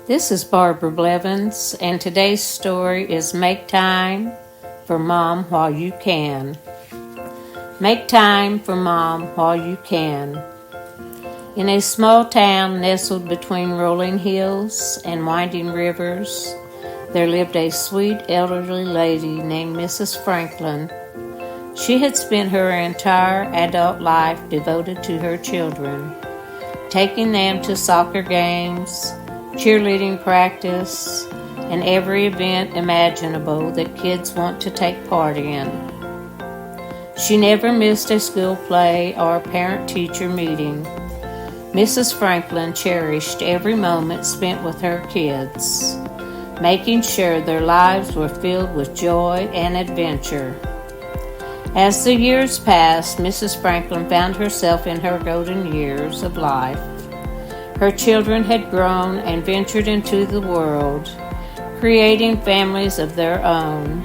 This is Barbara Blevins, and today's story is Make Time for Mom While You Can. Make time for Mom while you can. In a small town nestled between rolling hills and winding rivers, there lived a sweet elderly lady named Mrs. Franklin. She had spent her entire adult life devoted to her children, taking them to soccer games, cheerleading practice, and every event imaginable that kids want to take part in. She never missed a school play or a parent-teacher meeting. Mrs. Franklin cherished every moment spent with her kids, making sure their lives were filled with joy and adventure. As the years passed, Mrs. Franklin found herself in her golden years of life. Her children had grown and ventured into the world, creating families of their own.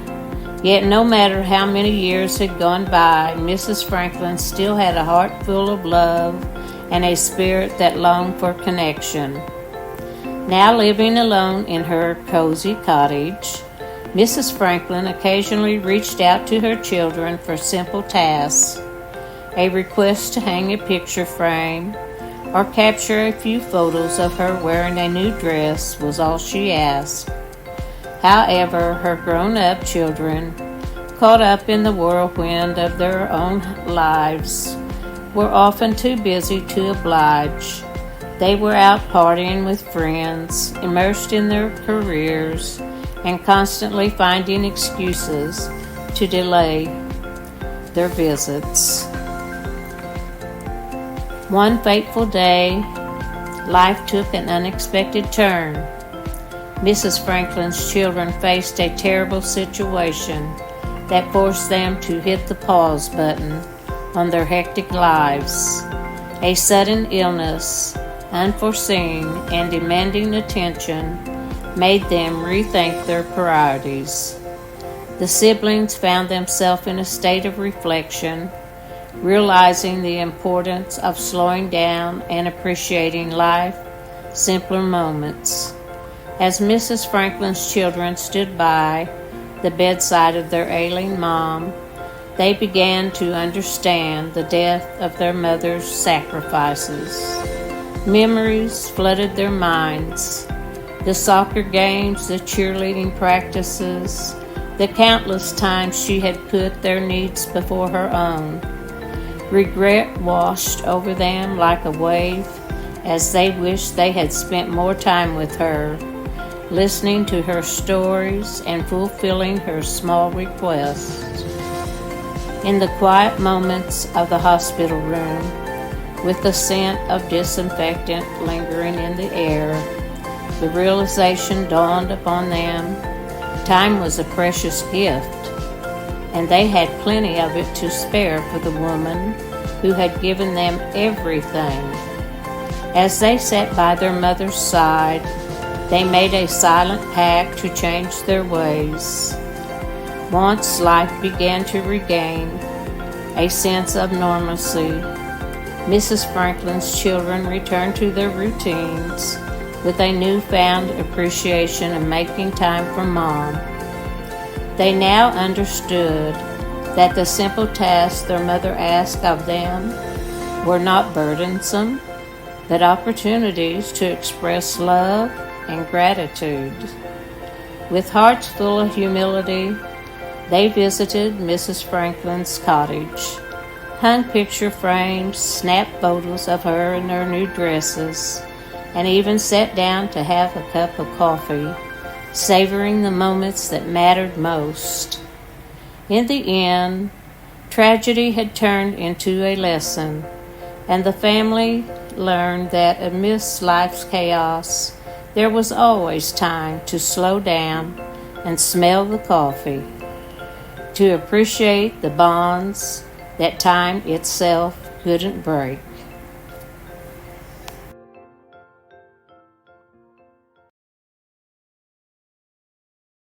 Yet no matter how many years had gone by, Mrs. Franklin still had a heart full of love and a spirit that longed for connection. Now living alone in her cozy cottage, Mrs. Franklin occasionally reached out to her children for simple tasks. A request to hang a picture frame or capture a few photos of her wearing a new dress was all she asked. However, her grown-up children, caught up in the whirlwind of their own lives, were often too busy to oblige. They were out partying with friends, immersed in their careers, and constantly finding excuses to delay their visits. One fateful day, life took an unexpected turn. Mrs. Franklin's children faced a terrible situation that forced them to hit the pause button on their hectic lives. A sudden illness, unforeseen and demanding attention, made them rethink their priorities. The siblings found themselves in a state of reflection, realizing the importance of slowing down and appreciating life's simpler moments. As Mrs. Franklin's children stood by the bedside of their ailing mom, they began to understand the depth of their mother's sacrifices. Memories flooded their minds. The soccer games, the cheerleading practices, the countless times she had put their needs before her own. Regret washed over them like a wave as they wished they had spent more time with her, listening to her stories and fulfilling her small requests. In the quiet moments of the hospital room, with the scent of disinfectant lingering in the air, the realization dawned upon them time was a precious gift, and they had plenty of it to spare for the woman who had given them everything. As they sat by their mother's side, they made a silent pact to change their ways. Once life began to regain a sense of normalcy, Mrs. Franklin's children returned to their routines with a newfound appreciation of making time for Mom. They now understood that the simple tasks their mother asked of them were not burdensome, but opportunities to express love and gratitude. With hearts full of humility, they visited Mrs. Franklin's cottage, hung picture frames, snapped photos of her in her new dresses, and even sat down to have a cup of coffee, savoring the moments that mattered most. In the end, tragedy had turned into a lesson, and the family learned that amidst life's chaos, there was always time to slow down and smell the coffee, to appreciate the bonds that time itself couldn't break.